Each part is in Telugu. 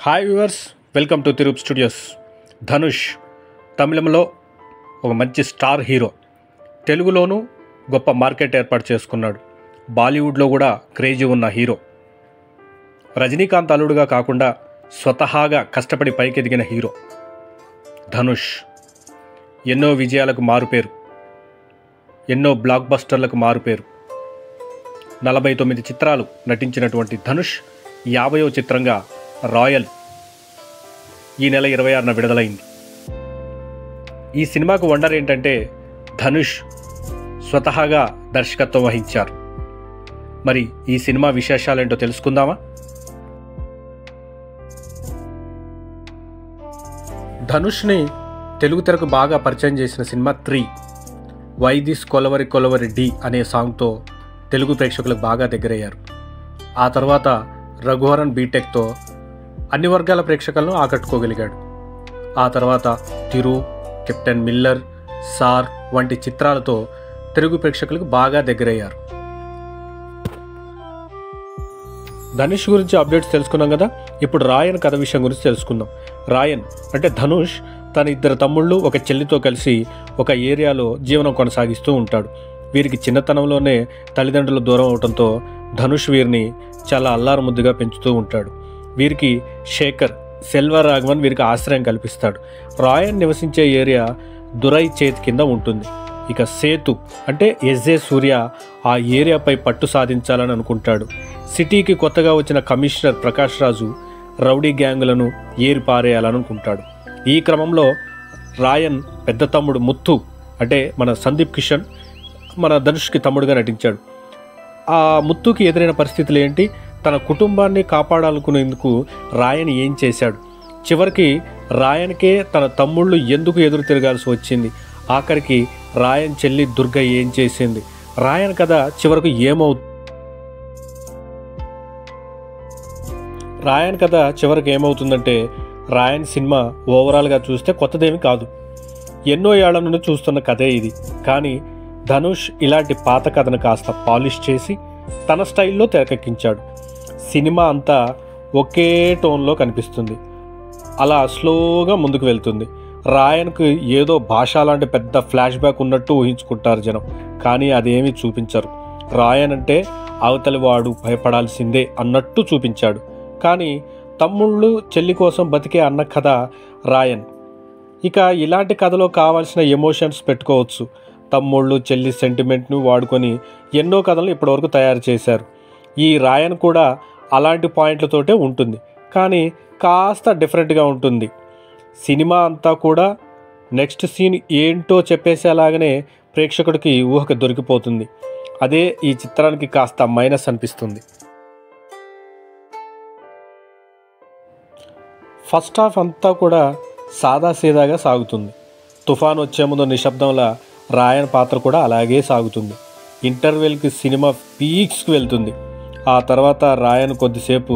Hi viewers, welcome to Tirup studios. Dhanush తమిళంలో ఒక మంచి స్టార్ హీరో, తెలుగులోనూ గొప్ప మార్కెట్ ఏర్పాటు చేసుకున్నాడు. బాలీవుడ్లో కూడా క్రేజీ ఉన్న హీరో. రజనీకాంత్ అల్లుడుగా కాకుండా స్వతహాగా కష్టపడి పైకెదిగిన హీరో ధనుష్. ఎన్నో విజయాలకు మారుపేరు, ఎన్నో బ్లాక్ బస్టర్లకు మారుపేరు. 49 చిత్రాలు నటించినటువంటి ధనుష్ 50వ చిత్రంగా రాయల్ ఈ నెల 26న విడుదలైంది. ఈ సినిమాకు వండర్ ఏంటంటే ధనుష్ స్వతహాగా దర్శకత్వం వహించారు. మరి ఈ సినిమా విశేషాలేంటో తెలుసుకుందామా? ధనుష్ని తెలుగు తెరకు బాగా పరిచయం చేసిన cinema 3. Why this Kolaveri Kolaveri D అనే సాంగ్తో తెలుగు ప్రేక్షకులకు బాగా దగ్గరయ్యారు. ఆ తర్వాత రఘువరన్ బీటెక్తో అన్ని వర్గాల ప్రేక్షకులను ఆకట్టుకోగలిగాడు. ఆ తర్వాత తిరు, కెప్టెన్ మిల్లర్, సార్ వంటి చిత్రాలతో తెలుగు ప్రేక్షకులకు బాగా దగ్గరయ్యారు. ధనుష్ గురించి అప్డేట్స్ తెలుసుకున్నాం కదా. ఇప్పుడు రాయన్ కథ విషయం గురించి తెలుసుకుందాం. రాయన్ అంటే ధనుష్ తన 2 తమ్ముళ్ళు ఒక చెల్లితో కలిసి ఒక ఏరియాలో జీవనం కొనసాగిస్తూ ఉంటాడు. వీరికి చిన్నతనంలోనే తల్లిదండ్రులు దూరం అవడంతో ధనుష్ వీరిని చాలా అల్లారు ముద్దుగా పెంచుతూ ఉంటాడు. వీరికి శేఖర్, సెల్వరాఘవన్ వీరికి ఆశ్రయం కల్పిస్తాడు. రాయన్ నివసించే ఏరియా దురై చేతి కింద ఉంటుంది. ఇక సేతు అంటే ఎస్జే సూర్య ఆ ఏరియాపై పట్టు సాధించాలని అనుకుంటాడు. సిటీకి కొత్తగా వచ్చిన కమిషనర్ ప్రకాష్ రాజు రౌడీ గ్యాంగులను ఏరిపారేయాలని అనుకుంటాడు. ఈ క్రమంలో రాయన్ పెద్ద తమ్ముడు ముత్తు అంటే మన సందీప్ కిషన్ మన ధనుష్కి తమ్ముడుగా నటించాడు. ఆ ముత్తుకి ఎదురైన పరిస్థితులు ఏంటి, తన కుటుంబాన్ని కాపాడాలనుకునేందుకు రాయన్ ఏం చేశాడు, చివరికి రాయన్కే తన తమ్ముళ్ళు ఎందుకు ఎదురు తిరగాల్సి వచ్చింది, ఆఖరికి రాయన్ చెల్లి దుర్గ ఏం చేసింది, రాయన్ కథ చివరకు ఏమవుతుందంటే రాయన్ సినిమా ఓవరాల్గా చూస్తే కొత్తదేమి కాదు. ఎన్నో ఏళ్ల నుండి చూస్తున్న కథే ఇది. కానీ ధనుష్ ఇలాంటి పాత కథను కాస్త పాలిష్ చేసి తన స్టైల్లో తెరకెక్కించాడు. సినిమా అంతా ఒకే టోన్లో కనిపిస్తుంది. అలా స్లోగా ముందుకు వెళ్తుంది. రాయన్కు ఏదో భాష లాంటి పెద్ద ఫ్లాష్ బ్యాక్ ఉన్నట్టు ఊహించుకుంటారు జనం, కానీ అదేమీ చూపించరు. రాయన్ అంటే అవతలి వాడు భయపడాల్సిందే అన్నట్టు చూపించాడు. కానీ తమ్ముళ్ళు చెల్లి కోసం బతికే అన్న కథ రాయన్. ఇక ఇలాంటి కథలో కావాల్సిన ఎమోషన్స్ పెట్టుకోవచ్చు. తమ్ముళ్ళు చెల్లి సెంటిమెంట్ను వాడుకొని ఎన్నో కథలను ఇప్పటివరకు తయారు చేశారు. ఈ రాయన్ కూడా అలాంటి పాయింట్లతోటే ఉంటుంది, కానీ కాస్త డిఫరెంట్గా ఉంటుంది. సినిమా అంతా కూడా నెక్స్ట్ సీన్ ఏంటో చెప్పేసేలాగానే ప్రేక్షకుడికి ఊహకు దొరికిపోతుంది. అదే ఈ చిత్రానికి కాస్త మైనస్ అనిపిస్తుంది. ఫస్ట్ హాఫ్ అంతా కూడా సాదాసీదాగా సాగుతుంది. తుఫాన్ వచ్చే ముందు నిశ్శబ్దంలా రాయన్ పాత్ర కూడా అలాగే సాగుతుంది. ఇంటర్వెల్కి సినిమా పీక్స్కి వెళ్తుంది. ఆ తర్వాత రాయన్ కొద్దిసేపు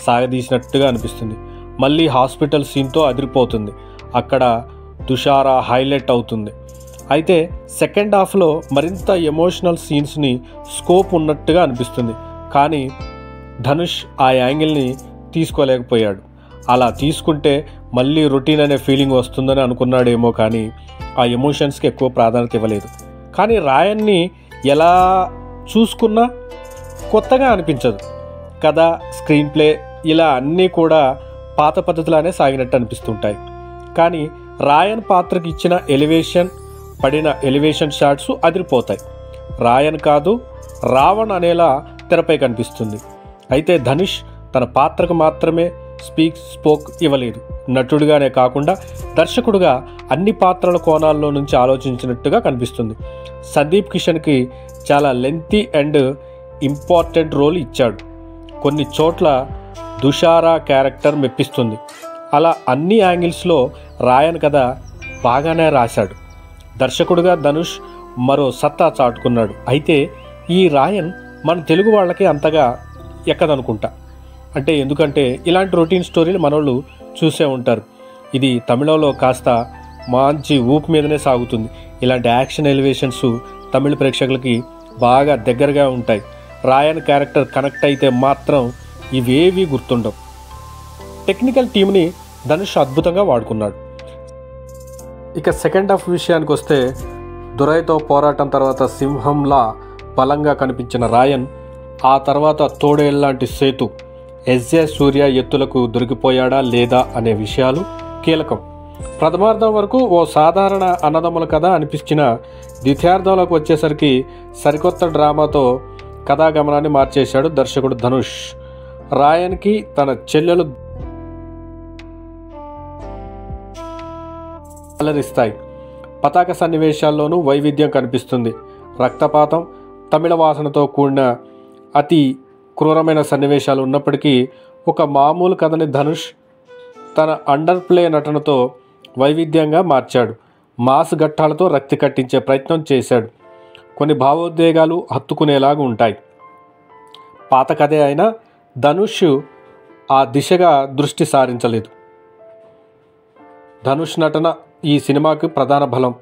సాగదీసినట్టుగా అనిపిస్తుంది. మళ్ళీ హాస్పిటల్ సీన్తో అదిరిపోతుంది. అక్కడ తుషారా హైలైట్ అవుతుంది. అయితే సెకండ్ హాఫ్లో మరింత ఎమోషనల్ సీన్స్ని స్కోప్ ఉన్నట్టుగా అనిపిస్తుంది. కానీ ధనుష్ ఆ యాంగిల్ని తీసుకోలేకపోయాడు. అలా తీసుకుంటే మళ్ళీ రొటీన్ అనే ఫీలింగ్ వస్తుందని అనుకున్నాడేమో, కానీ ఆ ఎమోషన్స్కి ఎక్కువ ప్రాధాన్యత ఇవ్వలేదు. కానీ రాయన్ని ఎలా చూసుకున్నా కొత్తగా అనిపించదు. కథ, స్క్రీన్ ప్లే ఇలా అన్నీ కూడా పాత పద్ధతిలానే సాగినట్టు అనిపిస్తుంటాయి. కానీ రాయన్ పాత్రకి ఇచ్చిన పడిన ఎలివేషన్ షాట్స్ అదిరిపోతాయి. రాయన్ కాదు రావణ్ అనేలా తెరపై కనిపిస్తుంది. అయితే ధనుష్ తన పాత్రకు మాత్రమే స్పోక్ ఇవ్వలేదు. నటుడిగానే కాకుండా దర్శకుడుగా అన్ని పాత్రల కోణాల్లో నుంచి ఆలోచించినట్టుగా కనిపిస్తుంది. సందీప్ కిషన్కి చాలా లెంతీ అండ్ ఇంపార్టెంట్ రోల్ ఇచ్చాడు. కొన్ని చోట్ల దుషారా క్యారెక్టర్ మెప్పిస్తుంది. అలా అన్ని యాంగిల్స్లో రాయన్ కథ బాగానే రాశాడు. దర్శకుడుగా ధనుష్ మరో సత్తా చాటుకున్నాడు. అయితే ఈ రాయన్ మన తెలుగు వాళ్ళకి అంతగా ఎక్కదనుకుంటా. ఎందుకంటే ఇలాంటి రొటీన్ స్టోరీలు మనోళ్ళు చూసే ఉంటారు. ఇది తమిళంలో కాస్త మంచి ఊపు మీదనే సాగుతుంది. ఇలాంటి యాక్షన్ ఎలివేషన్స్ తమిళ ప్రేక్షకులకి బాగా దగ్గరగా ఉంటాయి. రాయన్ క్యారెక్టర్ కనెక్ట్ అయితే మాత్రం ఇవేవీ గుర్తుండవు. టెక్నికల్ టీంని ధనుష్ అద్భుతంగా వాడుకున్నాడు. ఇక సెకండ్ హాఫ్ విషయానికి వస్తే, దురైతో పోరాటం తర్వాత సింహంలా బలంగా కనిపించిన రాయన్ ఆ తర్వాత తోడేళ్లాంటి సేతు ఎస్జే సూర్య ఎత్తులకు దొరికిపోయాడా లేదా అనే విషయాలు కీలకం. ప్రథమార్థం వరకు ఓ సాధారణ అన్నదమ్ముల కథ అనిపించిన ద్వితీయార్థంలోకి వచ్చేసరికి సరికొత్త డ్రామాతో కథాగమనాన్ని మార్చేశాడు దర్శకుడు ధనుష్. రాయన్కి తన చెల్లెలు అలరిస్తాయి. పతాక సన్నివేశాల్లోనూ వైవిధ్యం కనిపిస్తుంది. రక్తపాతం, తమిళ వాసనతో కూడిన అతి క్రూరమైన సన్నివేశాలు ఉన్నప్పటికీ ఒక మామూలు కథని ధనుష్ తన అండర్ ప్లే నటనతో వైవిధ్యంగా మార్చాడు. మాస్ ఘట్టాలతో రక్తి కట్టించే ప్రయత్నం చేశాడు. కొన్ని భావోద్వేగాలు హత్తుకునేలాగా ఉంటాయి. పాత కథే అయినా ధనుష్ ఆ దిశగా దృష్టి సారించలేదు. ధనుష్ నటన ఈ సినిమాకి ప్రధాన బలం.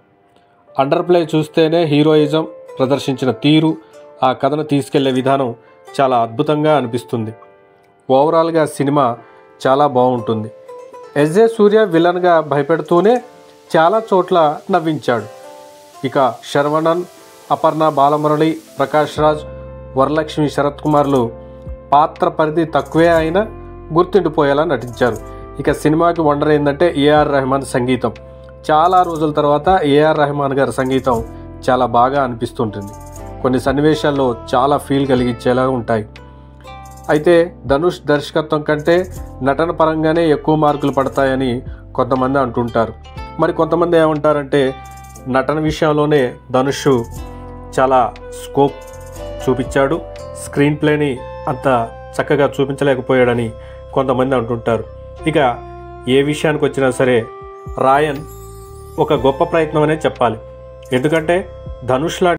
అండర్ ప్లే చూస్తేనే హీరోయిజం ప్రదర్శించిన తీరు, ఆ కథను తీసుకెళ్లే విధానం చాలా అద్భుతంగా అనిపిస్తుంది. ఓవరాల్గా సినిమా చాలా బాగుంటుంది. ఎస్జే సూర్య విలన్గా భయపెడుతూనే చాలా చోట్ల నవ్వించాడు. ఇక శర్వణన్, అపర్ణ బాలమురళి, ప్రకాష్ రాజ్, వరలక్ష్మి శరత్ కుమార్లు పాత్ర పరిధి తక్కువే అయినా గుర్తుండిపోయేలా నటించారు. ఇక సినిమాకి వండర్ ఏంటంటే ఏఆర్ రెహమాన్ సంగీతం. చాలా రోజుల తర్వాత ఏఆర్ రెహమాన్ గారి సంగీతం చాలా బాగా అనిపిస్తుంటుంది. కొన్ని సన్నివేశాల్లో చాలా ఫీల్ కలిగించేలా ఉంటాయి. అయితే ధనుష్ దర్శకత్వం కంటే నటన పరంగానే ఎక్కువ మార్కులు పడతాయని కొంతమంది అంటుంటారు. మరి కొంతమంది ఏమంటారంటే నటన విషయంలోనే ధనుష్ చాలా స్కోప్ చూపించాడు, స్క్రీన్ ప్లేని అంత చక్కగా చూపించలేకపోయాడని కొంతమంది అంటుంటారు. ఇక ఏ విషయానికి వచ్చినా సరే రాయన్ ఒక గొప్ప ప్రయత్నం అనే చెప్పాలి. ఎందుకంటే ధనుష్